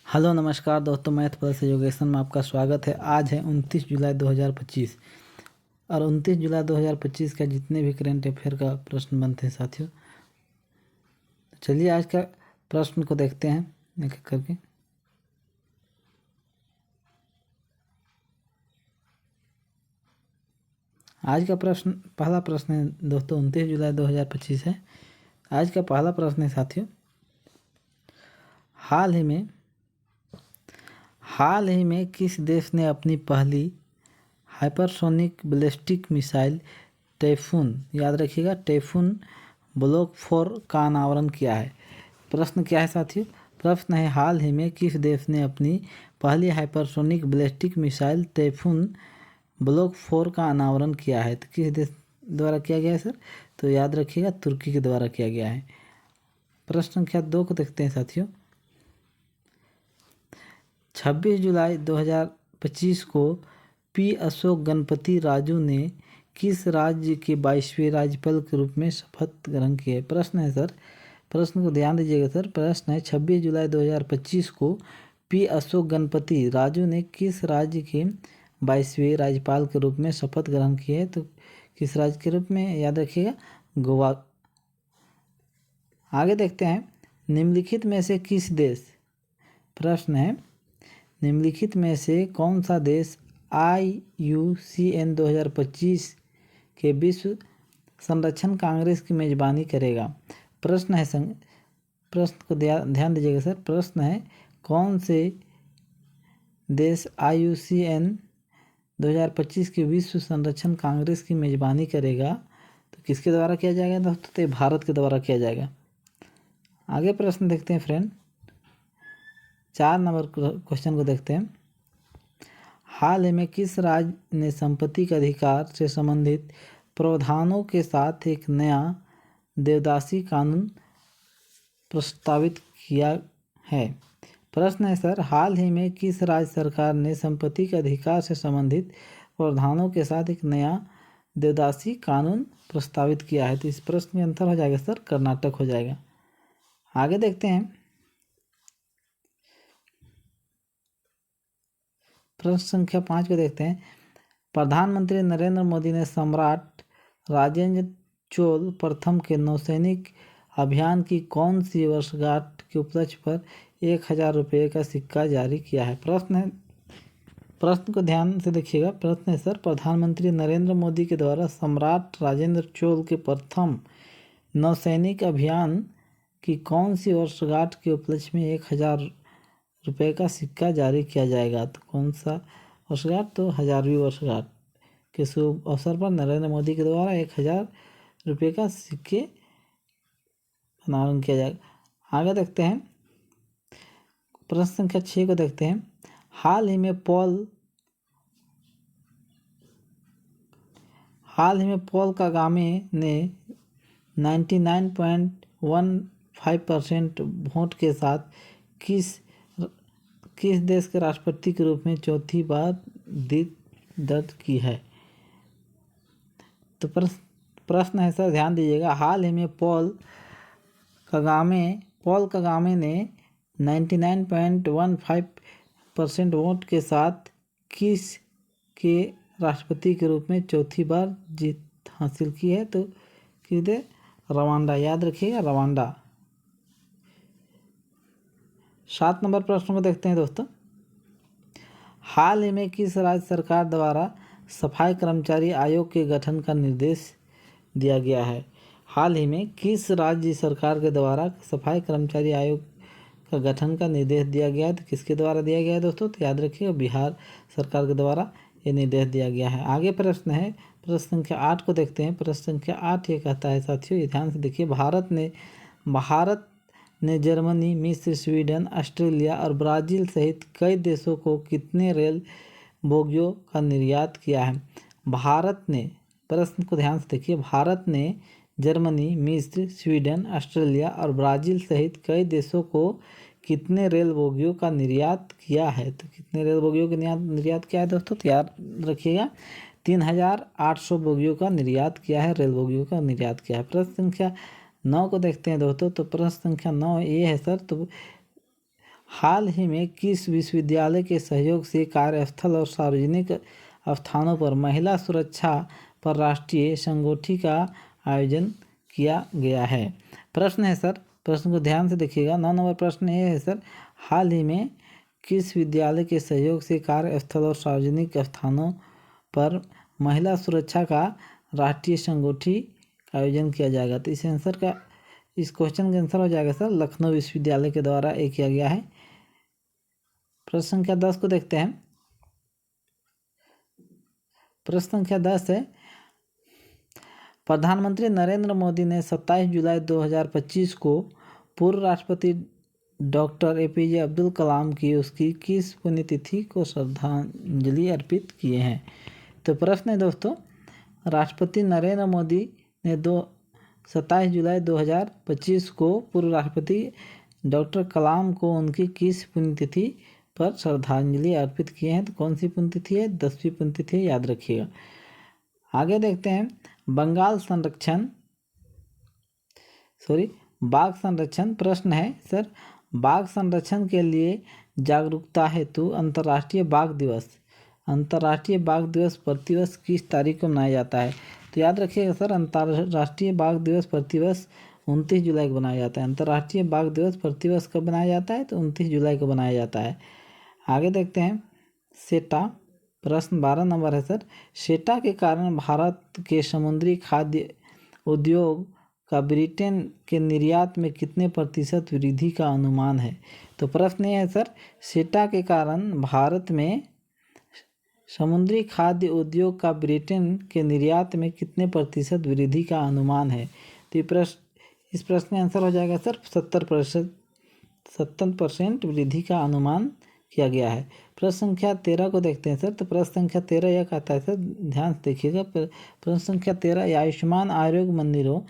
Hello नमस्कार दोस्तों, math plus education में आपका स्वागत है। आज है 29 जुलाई 2025 और 29 जुलाई 2025 का जितने भी करंट अफेयर का प्रश्न बनते हैं साथियों, तो चलिए आज का प्रश्न को देखते हैं एक एक करके। आज का प्रश्न, पहला प्रश्न है दोस्तों, 29 जुलाई 2025 है। आज का पहला प्रश्न है साथियों, हाल ही में किस देश ने अपनी पहली हाइपरसोनिक बैलिस्टिक मिसाइल टाइफून, याद रखिएगा, टाइफून ब्लॉक 4 का अनावरण किया है? प्रश्न क्या है साथियों? प्रश्न है, हाल ही में किस देश ने अपनी पहली hypersonic ballistic missile typhoon block 4 का अनावरण किया है? तो किस देश द्वारा किया गया है सर? तो याद रखिएगा, तुर्की के द्वारा किया गया है। प्रश्न संख्या 2 को देखते हैं साथियों। 26 जुलाई 2025 को पी अशोक गणपति राजू ने किस राज्य के 22वें राज्यपाल के रूप में शपथ ग्रहण की है? प्रश्न है सर, प्रश्न को ध्यान दीजिएगा सर। प्रश्न है, 26 जुलाई 2025 को पी अशोक गणपति राजू ने किस राज्य के 22वें राज्यपाल के रूप में शपथ ग्रहण की है? तो किस राज्य के रूप में? याद रखिएगा, गोवा। आगे देखते हैं, निम्नलिखित में से किस देश, प्रश्न है, निम्नलिखित में से कौन सा देश IUCN 2025 के विश्व संरक्षण कांग्रेस की मेजबानी करेगा? प्रश्न है प्रश्न को ध्यान दीजिएगा सर। प्रश्न है, कौन से देश IUCN 2025 के विश्व संरक्षण कांग्रेस की मेजबानी करेगा? तो किसके द्वारा किया जाएगा दोस्तों? तो भारत के द्वारा किया जाएगा। आगे प्रश्न देखते हैं फ्रेंड, 4 नंबर क्वेश्चन को देखते हैं। हाल ही में किस राज्य ने संपत्ति के अधिकार से संबंधित प्रावधानों के साथ एक नया देवदासी कानून प्रस्तावित किया है? प्रश्न है सर, हाल ही में किस राज्य सरकार ने संपत्ति के अधिकार से संबंधित प्रावधानों के साथ एक नया देवदासी कानून प्रस्तावित किया है? तो इस प्रश्न में आंसर हो जाएगा सर, कर्नाटक हो जाएगा। आगे देखते हैं, प्रश्न संख्या 5 को देखते हैं। प्रधानमंत्री नरेंद्र मोदी ने सम्राट राजेंद्र चोल प्रथम के नौसैनिक अभियान की कौन सी वर्षगांठ के उपलक्ष्य पर 1000 रुपये का सिक्का जारी किया है? प्रश्न को ध्यान से देखिएगा। प्रश्न है सर, प्रधानमंत्री नरेंद्र मोदी के द्वारा सम्राट राजेंद्र चोल के प्रथम नौसैनिक अभियान की कौन सी वर्षगांठ के उपलक्ष्य में 1000 रुपये का सिक्का जारी किया जाएगा? तो कौन सा वर्षगांठ? तो 1000वीं वर्षगांठ के शुभ अवसर पर नरेंद्र मोदी के द्वारा 1000 रुपये का सिक्के अनावरण किया जाएगा। आगे देखते हैं, प्रश्न संख्या 6 को देखते हैं। हाल ही में पॉल कागामे ने 99.15% वोट के साथ किस देश के राष्ट्रपति के रूप में चौथी बार दर्ज की है? तो प्रश्न है सर, ध्यान दीजिएगा, हाल ही में पॉल कगामे ने 99.15% वोट के साथ किस के राष्ट्रपति के रूप में चौथी बार जीत हासिल की है? तो किधर? रवांडा, याद रखिएगा, रवांडा। 7 नंबर प्रश्न को देखते हैं दोस्तों। हाल ही में किस राज्य सरकार द्वारा सफाई कर्मचारी आयोग के गठन का निर्देश दिया गया है? हाल ही में किस राज्य सरकार के द्वारा सफाई कर्मचारी आयोग का गठन का निर्देश दिया गया है? तो किसके द्वारा दिया गया है दोस्तों? तो याद रखिएगा, बिहार सरकार के द्वारा ये निर्देश दिया गया है। आगे प्रश्न है, प्रश्न संख्या 8 को देखते हैं। प्रश्न संख्या 8 ये कहता है साथियों, ये ध्यान से देखिए, भारत ने जर्मनी, मिस्र, स्वीडन, ऑस्ट्रेलिया और ब्राज़ील सहित कई देशों को कितने रेल बोगियों का निर्यात किया है? प्रश्न को ध्यान से देखिए, भारत ने जर्मनी, मिस्र, स्वीडन, ऑस्ट्रेलिया और ब्राज़ील सहित कई देशों को कितने रेल बोगियों का निर्यात किया है? तो कितने रेल बोगियों का निर्यात किया है दोस्तों? तो याद रखिएगा, 3800 बोगियों का निर्यात किया है, रेल बोगियों का निर्यात किया है। प्रश्न संख्या 9 को देखते हैं दोस्तों। तो प्रश्न संख्या 9 ये है सर, तो हाल ही में किस विश्वविद्यालय के सहयोग से कार्यस्थल और सार्वजनिक स्थानों पर महिला सुरक्षा पर राष्ट्रीय संगोष्ठी का आयोजन किया गया है? प्रश्न है सर, प्रश्न को ध्यान से देखिएगा। 9 नंबर प्रश्न ये है सर, हाल ही में किस विद्यालय के सहयोग से कार्यस्थल और सार्वजनिक स्थानों पर महिला सुरक्षा का राष्ट्रीय संगोष्ठी का आयोजन किया जाएगा? तो इस क्वेश्चन का आंसर हो जाएगा सर, लखनऊ विश्वविद्यालय के द्वारा ये किया गया है। प्रश्न संख्या 10 को देखते हैं। प्रश्न संख्या 10 है, प्रधानमंत्री नरेंद्र मोदी ने 27 जुलाई 2025 को पूर्व राष्ट्रपति डॉक्टर APJ अब्दुल कलाम की उसकी किस पुण्यतिथि को श्रद्धांजलि अर्पित किए हैं? तो प्रश्न है दोस्तों, राष्ट्रपति नरेंद्र मोदी ने 27 जुलाई 2025 को पूर्व राष्ट्रपति डॉक्टर कलाम को उनकी किस पुण्यतिथि पर श्रद्धांजलि अर्पित किए हैं? तो कौन सी पुण्यतिथि है? 10वीं पुण्यतिथि है, याद रखिएगा। आगे देखते हैं, बाघ संरक्षण। प्रश्न है सर, बाघ संरक्षण के लिए जागरूकता हेतु अंतर्राष्ट्रीय बाघ दिवस प्रतिवर्ष किस तारीख को मनाया जाता है? तो याद रखिएगा सर, अंतर्राष्ट्रीय बाघ दिवस प्रतिवर्ष 29 जुलाई को बनाया जाता है। अंतर्राष्ट्रीय बाघ दिवस प्रतिवर्ष कब बनाया जाता है? तो 29 जुलाई को बनाया जाता है। आगे देखते हैं, सेटा। प्रश्न 12 नंबर है सर, सेटा के कारण भारत के समुद्री खाद्य उद्योग का ब्रिटेन के निर्यात में कितने प्रतिशत वृद्धि का अनुमान है? तो प्रश्न ये है सर, सेटा के कारण भारत में समुद्री खाद्य उद्योग का ब्रिटेन के निर्यात में कितने प्रतिशत वृद्धि का अनुमान है? तो इस प्रश्न का आंसर हो जाएगा सर 70% वृद्धि का अनुमान किया गया है। प्रश्न संख्या 13 को देखते हैं सर। तो प्रश्न संख्या 13 यह कहता है सर, ध्यान से देखिएगा। प्रश्न संख्या 13, आयुष्मान आरोग्य मंदिरों